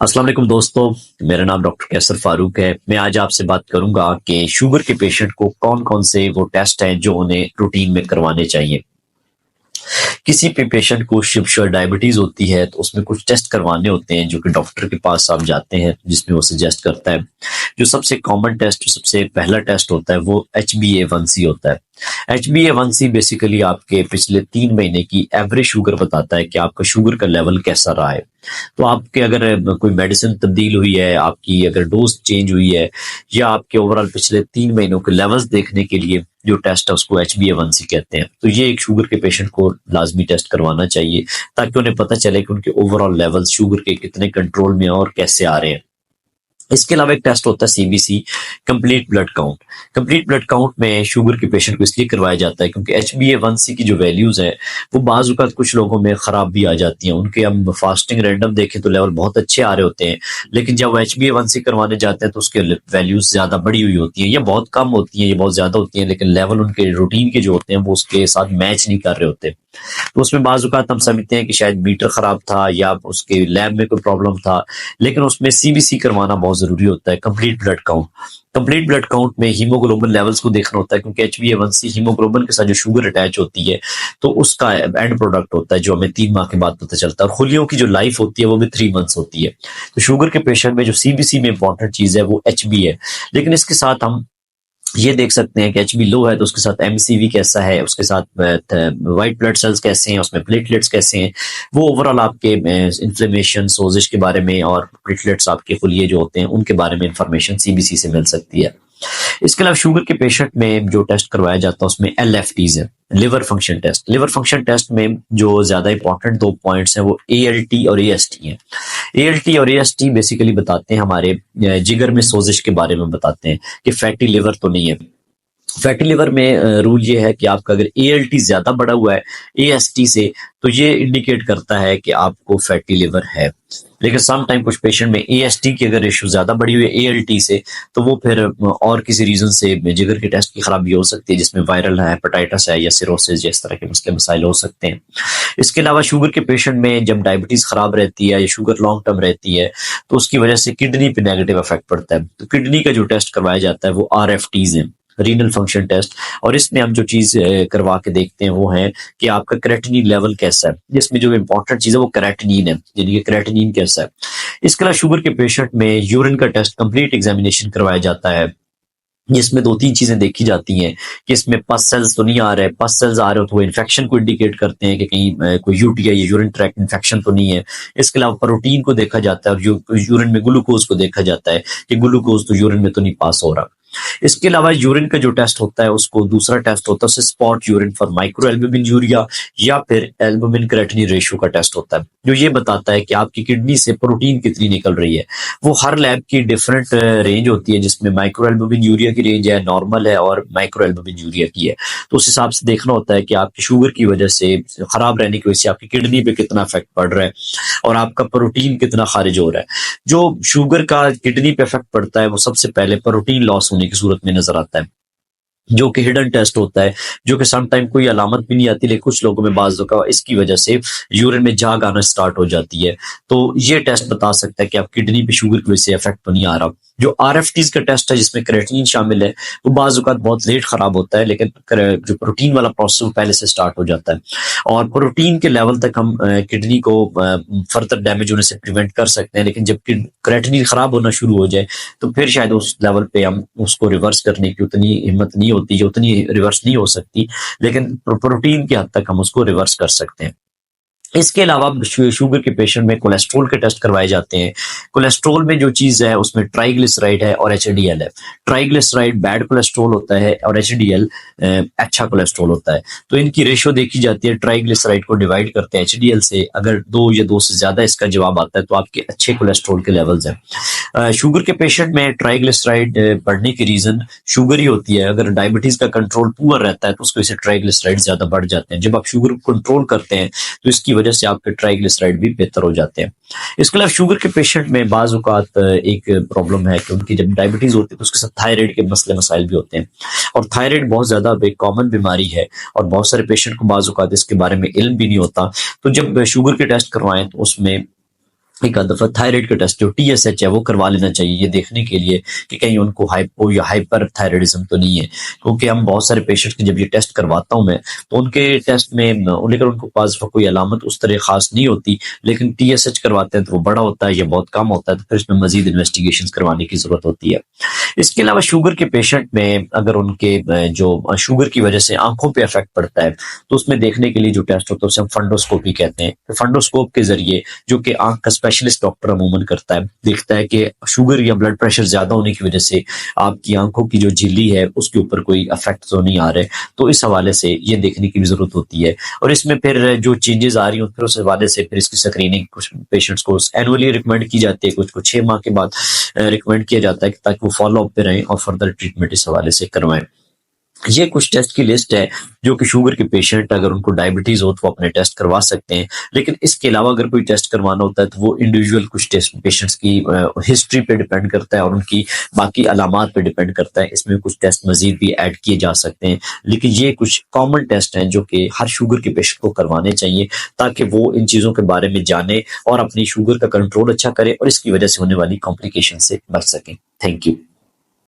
अस्सलाम वालेकुम दोस्तों। मेरा नाम डॉक्टर कैसर फारूक है। मैं आज आपसे बात करूंगा कि शुगर के पेशेंट को कौन कौन से वो टेस्ट हैं जो उन्हें रूटीन में करवाने चाहिए। किसी भी पेशेंट को शुगर डायबिटीज होती है तो उसमें कुछ टेस्ट करवाने होते हैं जो कि डॉक्टर के पास आप जाते हैं, जिसमें वो सजेस्ट करता है। जो सबसे कॉमन टेस्ट, जो सबसे पहला टेस्ट होता है वो HbA1c होता है। HbA1c बेसिकली आपके पिछले 3 महीने की एवरेज शुगर बताता है कि आपका शुगर का लेवल कैसा रहा है। तो आपके अगर कोई मेडिसिन तब्दील हुई है, आपकी अगर डोज चेंज हुई है, या आपके ओवरऑल पिछले 3 महीनों के लेवल्स देखने के लिए जो टेस्ट है उसको HbA1c कहते हैं। तो ये एक शुगर के पेशेंट को लाजमी टेस्ट करवाना चाहिए ताकि उन्हें पता चले कि उनके ओवरऑल लेवल्स शुगर के कितने कंट्रोल में हैं और कैसे आ रहे हैं। इसके अलावा एक टेस्ट होता है CBC, complete blood count. Complete blood count में शुगर के पेशेंट को इसलिए करवाया जाता है क्योंकि HbA1c की जो वैल्यूज है वो बाज़ औक़ात कुछ लोगों में खराब भी आ जाती हैं। उनके हम फास्टिंग रैंडम देखें तो लेवल बहुत अच्छे आ रहे होते हैं, लेकिन जब वो HbA1c करवाने जाते हैं तो उसके वैल्यूज ज्यादा बढ़ी हुई होती हैं, या बहुत कम होती हैं, या बहुत ज्यादा होती हैं, लेकिन लेवल उनके रूटीन के जो होते हैं वो उसके साथ मैच नहीं कर रहे होते। तो उसमें बाज़ औक़ात हम समझते हैं कि शायद मीटर खराब था या उसके लैब में कोई प्रॉब्लम था, लेकिन उसमें CBC करवाना बहुत जरूरी होता है, complete blood count. Complete blood count में हीमोग्लोबिन लेवल्स को देखना होता है क्योंकि HbA1c हीमोग्लोबिन के साथ जो शुगर अटैच होती है तो उसका एंड प्रोडक्ट होता है जो हमें 3 माह के बाद पता चलता है, और खुलियों की जो लाइफ होती है वो भी 3 मंथ्स होती है। तो शुगर के पेशेंट में जो CBC में इंपॉर्टेंट चीज है वो HB है, लेकिन इसके साथ हम ये देख सकते हैं कि HB लो है तो उसके साथ MCV कैसा है, उसके साथ व्हाइट ब्लड सेल्स कैसे हैं, उसमें प्लेटलेट्स कैसे हैं, वो ओवरऑल आपके इन्फ्लेमेशन, सोजिश के बारे में और प्लेटलेट्स आपके खुलिए जो होते हैं उनके बारे में इंफॉर्मेशन CBC से मिल सकती है। इसके अलावा शुगर के पेशेंट में जो टेस्ट करवाया जाता है उसमें LFTs है, liver function test. Liver function test में जो ज्यादा इंपॉर्टेंट 2 पॉइंट्स हैं वो ALT और AST हैं। ALT और AST बेसिकली बताते हैं हमारे जिगर में सोजिश के बारे में बताते हैं कि फैटी लिवर तो नहीं है। फैटी लिवर में रूल ये है कि आपका अगर ALT ज्यादा बढ़ा हुआ है AST से तो ये इंडिकेट करता है कि आपको फैटी लिवर है। लेकिन सम टाइम कुछ पेशेंट में AST की अगर रेशो ज्यादा बढ़ी हुई है ALT से तो वो फिर और किसी रीजन से जिगर के टेस्ट की खराबी हो सकती है, जिसमें वायरल है, हेपेटाइटिस है, या सिरोसिस, इस तरह के मसले मसाइल हो सकते हैं। इसके अलावा शुगर के पेशेंट में जब डायबिटीज खराब रहती है या शुगर लॉन्ग टर्म रहती है तो उसकी वजह से किडनी पे नेगेटिव इफेक्ट पड़ता है। तो किडनी का जो टेस्ट करवाया जाता है वो RFTs है, रीनल फंक्शन टेस्ट। और इसमें हम जो चीज करवा के देखते हैं वो है कि आपका क्रेटिनिन लेवल कैसा है। जिसमें जो इंपॉर्टेंट चीज है वो क्रेटिनिन है, यानी कि क्रेटिनिन कैसा है। इसके अलावा शुगर के पेशेंट में यूरिन का टेस्ट कंप्लीट एग्जामिनेशन करवाया जाता है, जिसमें 2-3 चीजें देखी जाती हैं कि इसमें पस सेल्स तो नहीं आ रहे। पस सेल्स आ रहे हो तो वो इन्फेक्शन को इंडिकेट करते हैं कि कहीं कोई UTI या यूरिन ट्रैक्ट इन्फेक्शन तो नहीं है। इसके अलावा प्रोटीन को देखा जाता है और यूरिन में ग्लूकोज को देखा जाता है कि ग्लूकोज तो यूरिन में तो नहीं पास हो रहा। इसके अलावा यूरिन का जो टेस्ट होता है उसको दूसरा टेस्ट होता है spot urine for micro albumin urea, या फिर एल्बुमिन क्रेटिनिन रेशियो का टेस्ट होता है जो ये बताता है कि आपकी किडनी से प्रोटीन कितनी निकल रही है। वो हर लैब की डिफरेंट रेंज होती है, जिसमें माइक्रो एल्बुमिन यूरिया की रेंज है, नॉर्मल है, और माइक्रो एल्बुमिन यूरिया की है। तो उस हिसाब से देखना होता है कि आपकी शुगर की वजह से, खराब रहने की वजह से आपकी किडनी पे कितना इफेक्ट पड़ रहा है और आपका प्रोटीन कितना खारिज हो रहा है। जो शुगर का किडनी पे इफेक्ट पड़ता है वो सबसे पहले प्रोटीन लॉस होने की सूरत में नजर आता है, जो कि हिडन टेस्ट होता है, जो कि सम टाइम कोई अलामत भी नहीं आती, लेकिन कुछ लोगों में बाज़ का इसकी वजह से यूरिन में झाग आना स्टार्ट हो जाती है। तो ये टेस्ट बता सकता है कि आप किडनी पे शुगर की वजह से इफेक्ट तो नहीं आ रहा। जो RFTs का टेस्ट है जिसमें क्रेटिनिन शामिल है वो बाज़ औक़ात बहुत लेट खराब होता है, लेकिन जो प्रोटीन वाला प्रोसेस वो पहले से स्टार्ट हो जाता है, और प्रोटीन के लेवल तक हम किडनी को फर्दर डैमेज होने से प्रिवेंट कर सकते हैं। लेकिन जब क्रेटिनिन खराब होना शुरू हो जाए तो फिर शायद उस लेवल पे हम उसको रिवर्स करने की उतनी हिम्मत नहीं होती, जो उतनी रिवर्स नहीं हो सकती, लेकिन प्रोटीन की हद तक हम उसको रिवर्स कर सकते हैं। इसके अलावा शुगर के पेशेंट में कोलेस्ट्रॉल के टेस्ट करवाए जाते हैं। कोलेस्ट्रॉल में जो चीज है उसमें ट्राइग्लिसराइड है और HDL है। ट्राइग्लिसराइड बैड कोलेस्ट्रॉल होता है और HDL अच्छा कोलेस्ट्रॉल होता है। तो इनकी रेशो देखी जाती है, ट्राइग्लिसराइड को डिवाइड करते हैं HDL से। अगर 2 या 2 से ज्यादा इसका जवाब आता है तो आपके अच्छे कोलेस्ट्रॉल के लेवल्स हैं। शुगर के पेशेंट में ट्राइग्लिसराइड बढ़ने की रीजन शुगर ही होती है। अगर डायबिटीज का कंट्रोल पुअर रहता है तो उसकी वजह से ट्राइग्लिसराइड ज्यादा बढ़ जाते हैं। जब आप शुगर को कंट्रोल करते हैं तो इसकी वजह से आपके ट्राइग्लिसराइड भी बेहतर हो जाते हैं। इसके अलावा शुगर के पेशेंट में बाज़ औक़ात एक प्रॉब्लम है कि उनकी जब डायबिटीज होती है तो उसके साथ थायराइड के मसले मसाइल भी होते हैं, और थायराइड बहुत ज्यादा एक कॉमन बीमारी है और बहुत सारे पेशेंट को बाज़ औक़ात इसके बारे में इल्म भी नहीं होता। तो जब शुगर के टेस्ट करवाएं तो उसमें एक आध दफा थायराइड का टेस्ट जो TSH है वो करवा लेना चाहिए, ये देखने के लिए कि कहीं उनको हाइपो या हाइपर थायराइडिज्म तो नहीं है। क्योंकि हम बहुत सारे पेशेंट्स के जब ये टेस्ट करवाता हूँ मैं, तो उनके टेस्ट में लेकर उनको पास कोई अलामत उस तरह खास नहीं होती, लेकिन TSH करवाते हैं तो वो बड़ा होता है या बहुत कम होता है, तो फिर इसमें मजीद इन्वेस्टिगेशन करवाने की जरूरत होती है। इसके अलावा शुगर के पेशेंट में अगर उनके जो शुगर की वजह से आंखों पे इफेक्ट पड़ता है, तो उसमें देखने के लिए जो टेस्ट होता है उसे हम फंडोस्कोपी कहते हैं। तो फंडोस्कोप के जरिए, जो कि आंख का स्पेशलिस्ट डॉक्टर अमूमन करता है, देखता है कि शुगर या ब्लड प्रेशर ज्यादा होने की वजह से आपकी आंखों की जो झिल्ली है उसके ऊपर कोई इफेक्ट तो नहीं आ रहे। तो इस हवाले से ये देखने की भी जरूरत होती है। और इसमें फिर जो चेंजेस आ रही हैं फिर उस हवाले से फिर इसकी स्क्रीनिंग कुछ पेशेंट्स को एनुअली रिकमेंड की जाती है, कुछ को 6 माह के बाद रिकमेंड किया जाता है ताकि वो फॉलो अप पे रहें और फर्दर ट्रीटमेंट इस हवाले से करवाएं। ये कुछ टेस्ट की लिस्ट है जो कि शुगर के पेशेंट अगर उनको डायबिटीज हो तो वो अपने टेस्ट करवा सकते हैं। लेकिन इसके अलावा अगर कोई टेस्ट करवाना होता है तो वो इंडिविजुअल कुछ टेस्ट पेशेंट्स की हिस्ट्री पे डिपेंड करता है और उनकी बाकी अलामात पे डिपेंड करता है। इसमें कुछ टेस्ट मजीद भी ऐड किए जा सकते हैं, लेकिन ये कुछ कॉमन टेस्ट हैं जो कि हर शुगर के पेशेंट को करवाने चाहिए ताकि वो इन चीज़ों के बारे में जाने और अपनी शुगर का कंट्रोल अच्छा करे और इसकी वजह से होने वाली कॉम्प्लिकेशन से बच सकें। Thank you.